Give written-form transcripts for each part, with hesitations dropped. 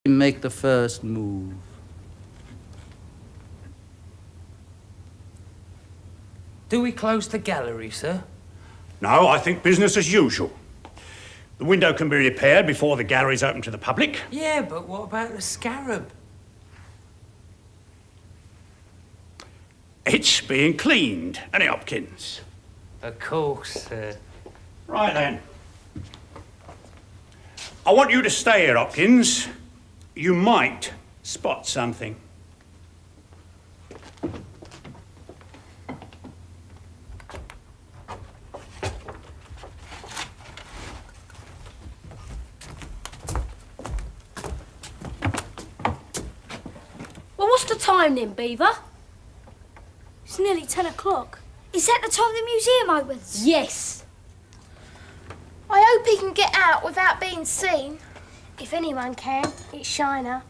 make the first move. Do we close the gallery, sir? No, I think business as usual. The window can be repaired before the gallery's open to the public. Yeah, but what about the Scarab? It's being cleaned, ain't it, Hopkins? Of course, sir. Right then. I want you to stay here, Hopkins. You might spot something. Well, what's the time then, Beaver? It's nearly 10 o'clock. Is that the time the museum opens? Yes. I hope he can get out without being seen. If anyone can, it's Shiner.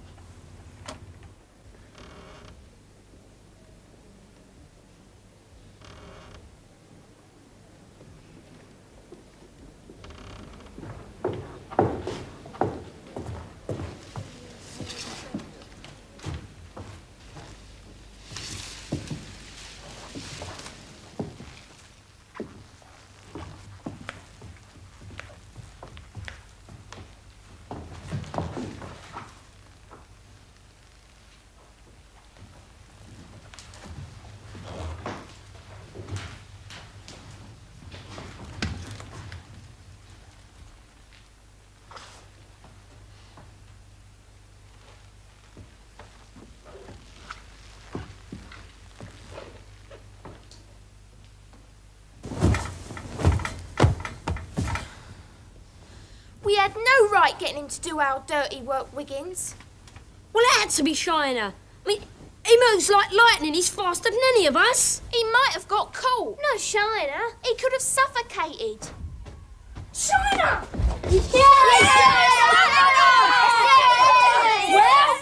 We had no right getting him to do our dirty work, Wiggins. Well, it had to be Shiner. I mean, he moves like lightning. He's faster than any of us. He might have got caught. No, Shiner. He could have suffocated. Shiner! Yes! Well,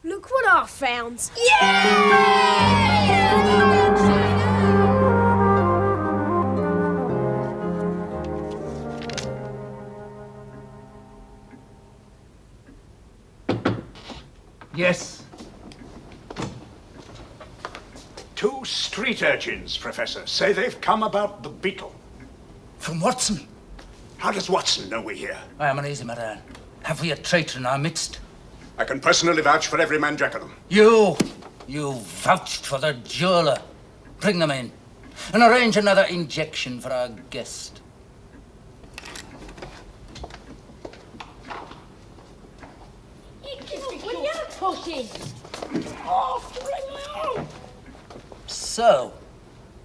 look what I found. Yes. 2 street urchins, Professor, say they've come about the beetle. From Watson. How does Watson know we're here? I am uneasy, madame. Have we a traitor in our midst? I can personally vouch for every man jack of them. You vouched for the jeweler. Bring them in and arrange another injection for our guest. So,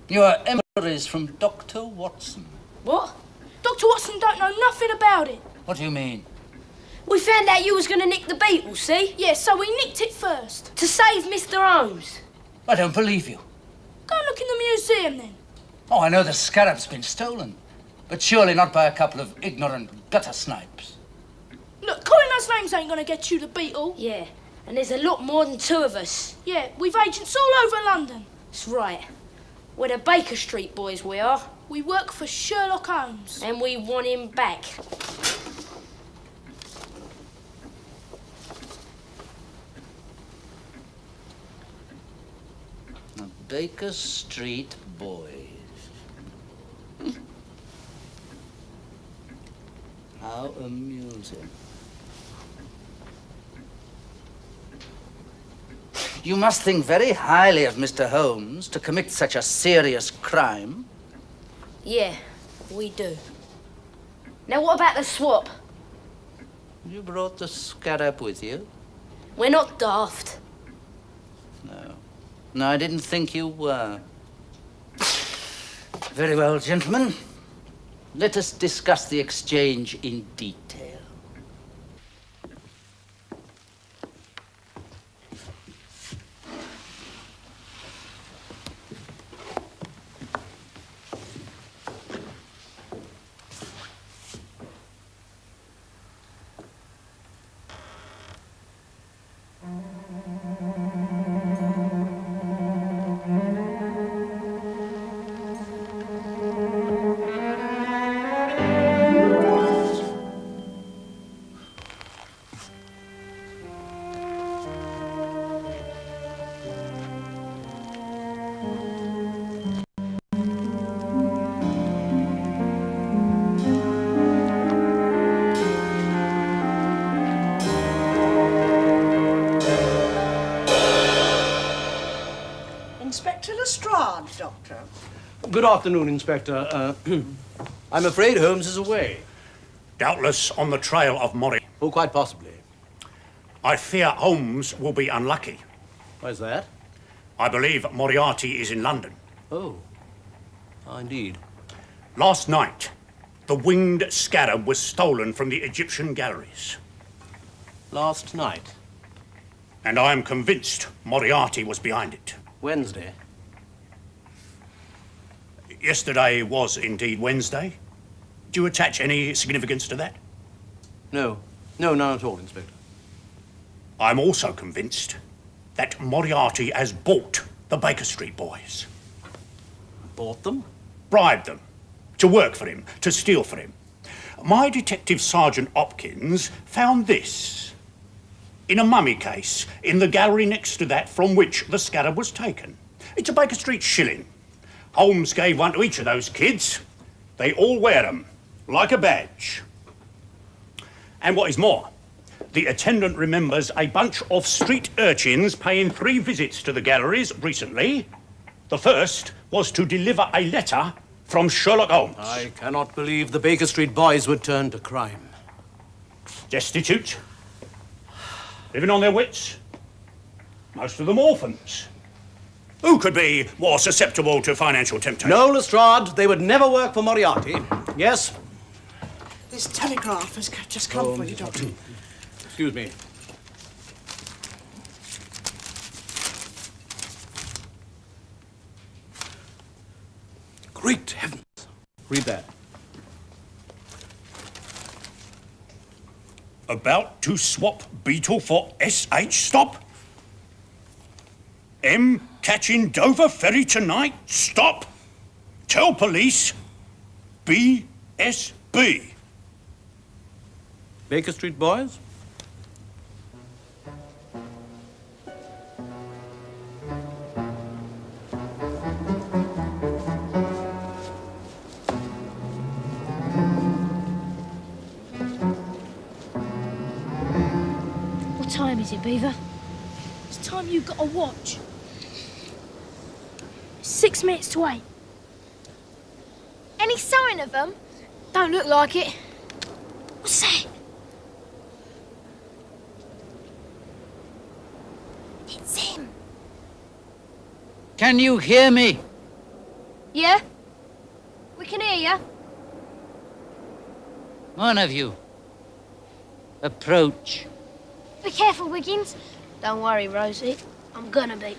your inquiries from Dr. Watson. What? Dr. Watson don't know nothing about it. What do you mean? We found out you was going to nick the beetle, see? Yeah, so we nicked it first. To save Mr. Holmes. I don't believe you. Go and look in the museum, then. Oh, I know the Scarab's been stolen, but surely not by a couple of ignorant gutter snipes. Look, calling us names ain't gonna get you the beetle. Yeah, and there's a lot more than 2 of us. Yeah, we've agents all over London. That's right. We're the Baker Street boys, we are. We work for Sherlock Holmes. And we want him back. The Baker Street boys. How amusing. You must think very highly of Mr. Holmes to commit such a serious crime. Yeah, we do. Now, what about the swap? You brought the Scarab with you? We're not daft. No, I didn't think you were. Very well, gentlemen. Let us discuss the exchange in detail. Good afternoon, Inspector. I'm afraid Holmes is away. Doubtless on the trail of Moriarty. Oh, quite possibly. I fear Holmes will be unlucky. Why's that? I believe Moriarty is in London. Oh, indeed. Last night, the winged scarab was stolen from the Egyptian galleries. Last night? And I am convinced Moriarty was behind it. Wednesday? Yesterday was indeed Wednesday. Do you attach any significance to that? No. No, none at all, Inspector. I'm also convinced that Moriarty has bought the Baker Street boys. Bought them? Bribed them. To work for him. To steal for him. My detective Sergeant Hopkins found this in a mummy case in the gallery next to that from which the scarab was taken. It's a Baker Street shilling. Holmes gave one to each of those kids. They all wear them, like a badge. And what is more, the attendant remembers a bunch of street urchins paying 3 visits to the galleries recently. The first was to deliver a letter from Sherlock Holmes. I cannot believe the Baker Street boys would turn to crime. Destitute. Living on their wits. Most of them orphans. Who could be more susceptible to financial temptation? No, Lestrade, they would never work for Moriarty. Yes? This telegraph has just come for you, Doctor. Excuse me. Great heavens. Read that. About to swap Beetle for SH stop? M catching Dover ferry tonight? Stop. Tell police. BSB. Baker Street boys? What time is it, Beaver? It's time you got a watch. 6 minutes to 8. Any sign of them? Don't look like it. What's that? It's him. Can you hear me? Yeah? We can hear you. One of you. Approach. Be careful, Wiggins. Don't worry, Rosie. I'm gonna be.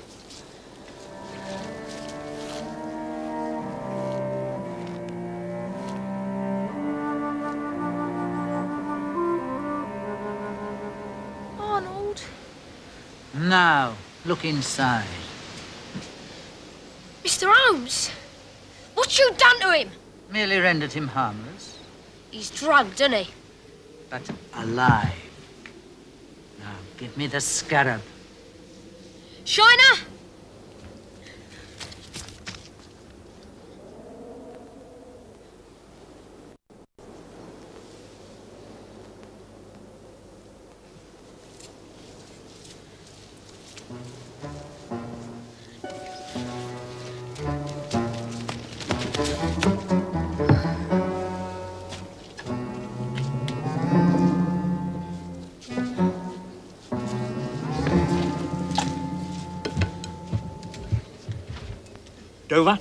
Arnold. Now, look inside. Mr. Holmes, what you done to him? Merely rendered him harmless, He's drugged, isn't he? but alive. Now, give me the scarab. Shiner! Dover?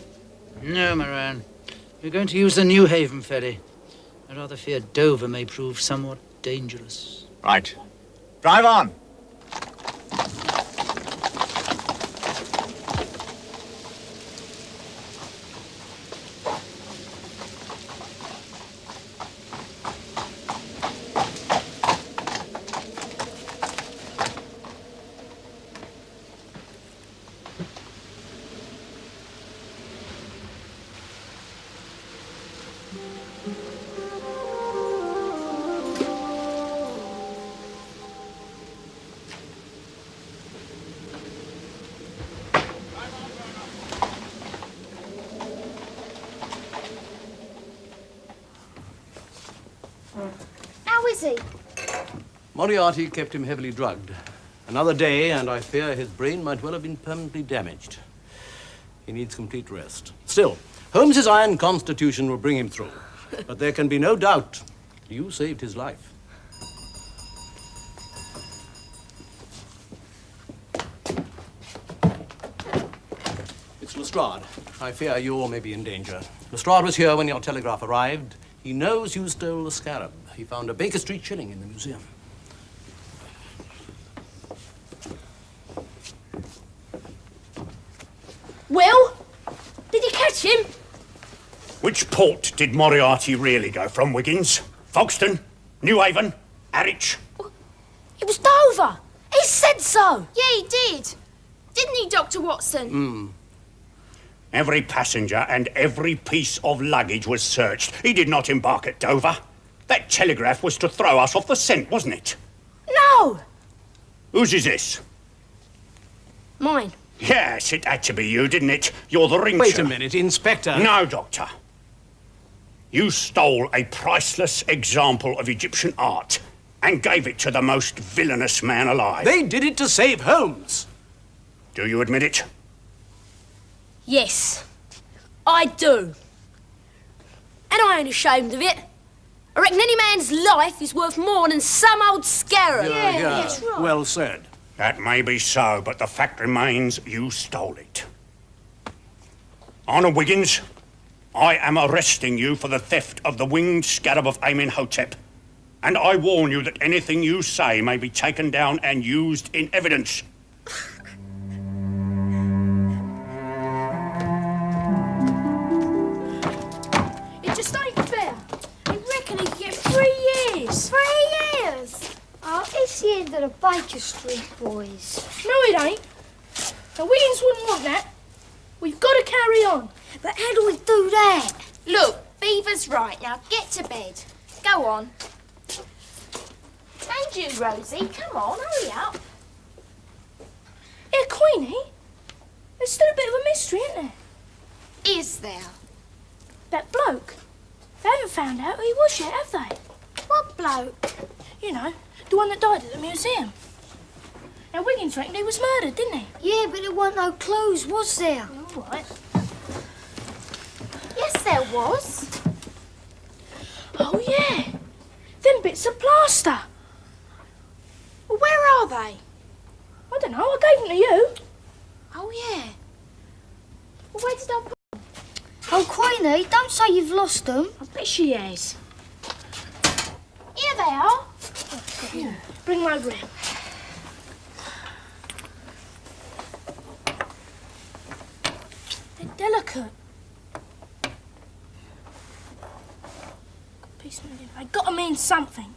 No, Moran. We're going to use the New Haven ferry. I rather fear Dover may prove somewhat dangerous. Right. Drive on. How is he? Moriarty kept him heavily drugged. Another day, and I fear his brain might well have been permanently damaged. He needs complete rest. Still, Holmes's iron constitution will bring him through. But there can be no doubt you saved his life. It's Lestrade. I fear you all may be in danger. Lestrade was here when your telegraph arrived. He knows you stole the Scarab. He found a Baker Street shilling in the museum. Will? Did you catch him? Which port did Moriarty really go from, Wiggins? Folkestone? Newhaven? Harwich? It was Dover. He said so. Yeah, he did. Didn't he, Dr. Watson? Every passenger and every piece of luggage was searched. He did not embark at Dover. That telegraph was to throw us off the scent, wasn't it? No. Whose is this? Mine. Yes, it had to be you, didn't it? You're the ring. Wait a minute, Inspector. No, Doctor. You stole a priceless example of Egyptian art and gave it to the most villainous man alive. They did it to save Holmes. Do you admit it? Yes, I do. And I ain't ashamed of it. I reckon any man's life is worth more than some old scarab. Yeah, that's right. well said. That may be so, but the fact remains you stole it. Honor Wiggins, I am arresting you for the theft of the winged scarab of Amenhotep. And I warn you that anything you say may be taken down and used in evidence. It just ain't fair. I reckon he'd get 3 years. 3 years? Oh, it's the end of the Baker Street boys. No, it ain't. Now, Wiggins wouldn't want that. We've got to carry on. But how do we do that? Look, Beaver's right. Now get to bed. Go on. And you, Rosie. Come on, hurry up. Here, Queenie, there's still a bit of a mystery, isn't there? Is there? That bloke. They haven't found out who he was yet, have they? What bloke? You know, the one that died at the museum. Now, Wiggins reckoned he was murdered, didn't he? Yeah, but there weren't no clues, was there? All right. Yes, there was. Oh, yeah. Them bits of plaster. Well, where are they? I don't know, I gave them to you. Oh, yeah. Well, where did I put them? Oh, Queenie, don't say you've lost them. I bet she has. Here they are. Here, bring them over here. They're delicate. Piece of it. They got to mean something.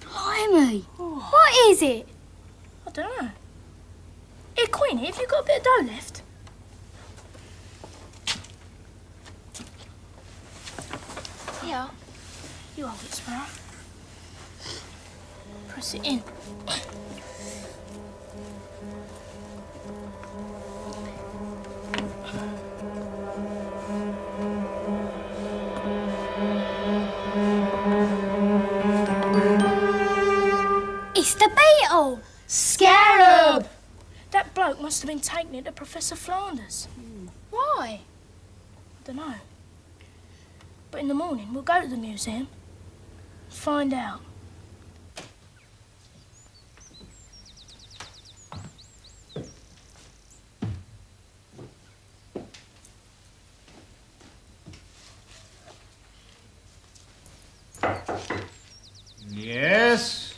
Blimey. What is it? I don't know. Here, Queenie, have you got a bit of dough left? Yeah. You hold it, Sparrow. Press it in. It's the beetle. Scarab! That bloke must have been taking it to Professor Flanders. Why? I don't know. But in the morning, we'll go to the museum, find out. Yes?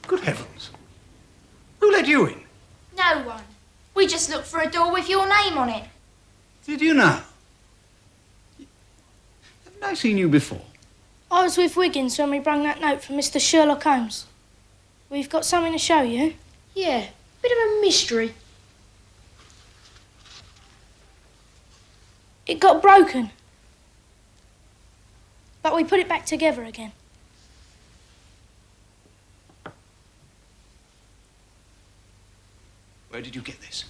Good heavens. Who let you in? No one. We just looked for a door with your name on it. Did you know? Haven't I seen you before? I was with Wiggins when we brung that note from Mr. Sherlock Holmes. We've got something to show you. Yeah, bit of a mystery. It got broken. But we put it back together again. Where did you get this?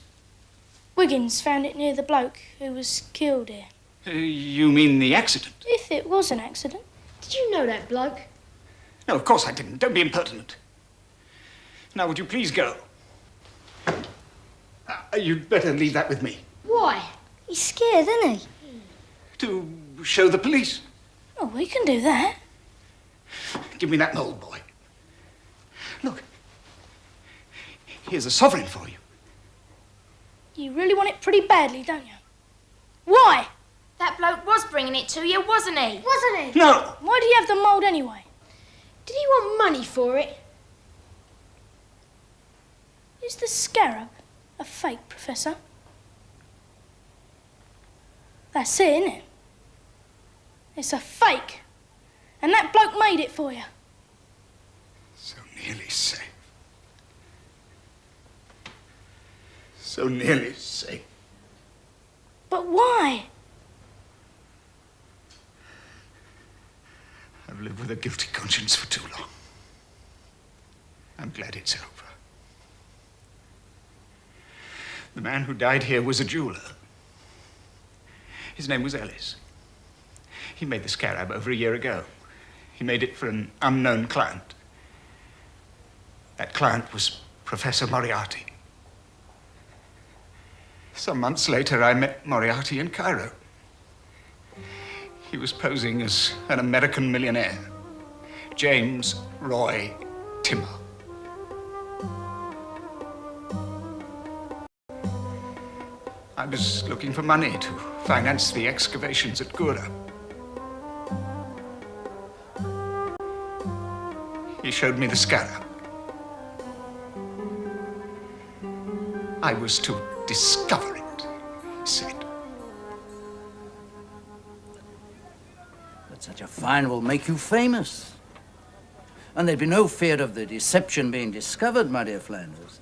Wiggins found it near the bloke who was killed here. You mean the accident? If it was an accident. Did you know that bloke? No, of course I didn't. Don't be impertinent. Now, would you please go? You'd better leave that with me. Why? He's scared, isn't he? To show the police. Oh, we can do that. Give me that mould, boy. Look. Here's a sovereign for you. You really want it pretty badly, don't you? Why? That bloke was bringing it to you, wasn't he? Wasn't he? No! Why do you have the mould anyway? Did he want money for it? Is the scarab a fake, Professor? That's it, isn't it? It's a fake. And that bloke made it for you. So nearly safe. So nearly safe. But why? I've lived with a guilty conscience for too long. I'm glad it's over. The man who died here was a jeweler. His name was Ellis. He made the scarab over a year ago. He made it for an unknown client. That client was Professor Moriarty. Some months later, I met Moriarty in Cairo. He was posing as an American millionaire, James Roy Timmer. I was looking for money to finance the excavations at Gura. He showed me the scarab. I was to discover it, he said. But such a find will make you famous. And there'd be no fear of the deception being discovered, my dear Flanders.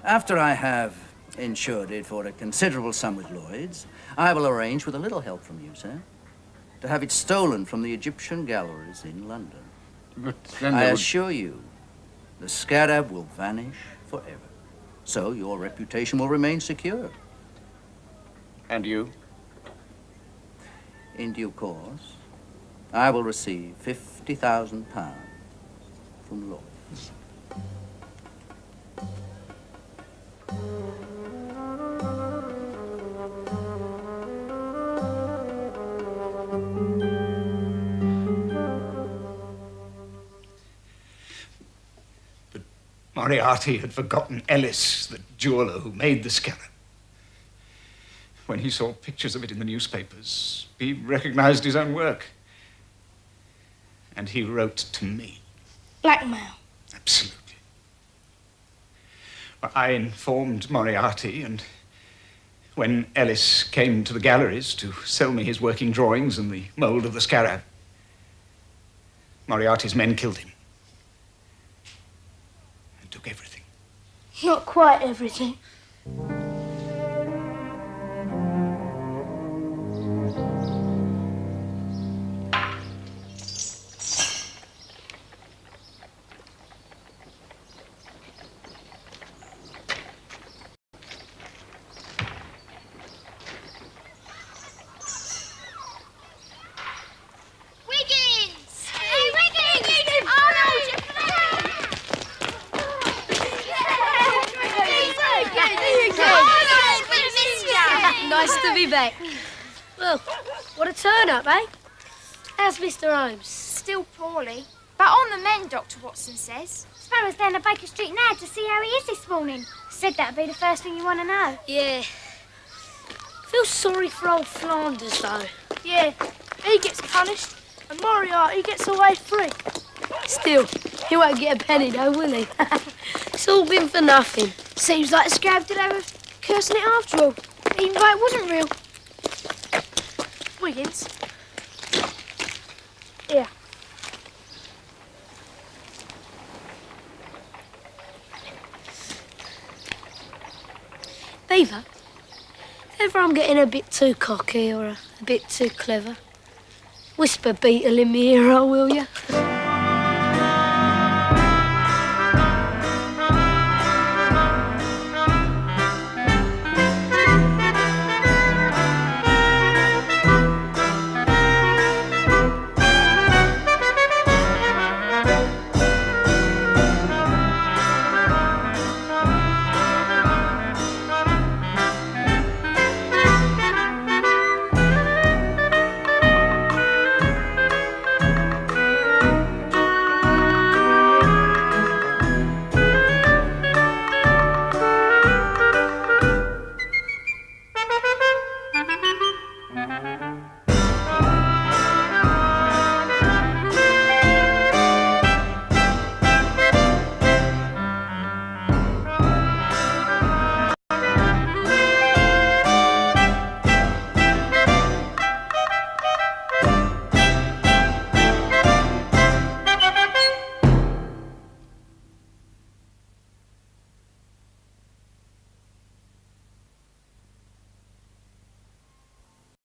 After I have insured it for a considerable sum with Lloyd's, I will arrange, with a little help from you, sir, to have it stolen from the Egyptian galleries in London. But then I assure you, the scarab will vanish forever. So your reputation will remain secure. And you? In due course, I will receive £50,000 from Lloyd's. Moriarty had forgotten Ellis, the jeweler who made the scarab. When he saw pictures of it in the newspapers, he recognized his own work. And he wrote to me. Blackmail. Absolutely. Well, I informed Moriarty, and when Ellis came to the galleries to sell me his working drawings and the mould of the scarab, Moriarty's men killed him. Took everything. Not quite everything. Nice to be back. Well, what a turn-up, eh? How's Mr. Holmes? Still poorly. But on the mend, Dr. Watson says. Sparrow's down to Baker Street now to see how he is this morning. Said that'd be the first thing you want to know. Yeah. Feel sorry for old Flanders, though. Yeah, he gets punished, and Moriarty gets away free. Still, he won't get a penny, though, will he? It's all been for nothing. Seems like the Scarab did have a cursing it after all, even though it wasn't real. Wiggins. Here. Beaver, if ever I'm getting a bit too cocky or a bit too clever, whisper Beetle in my ear, will you?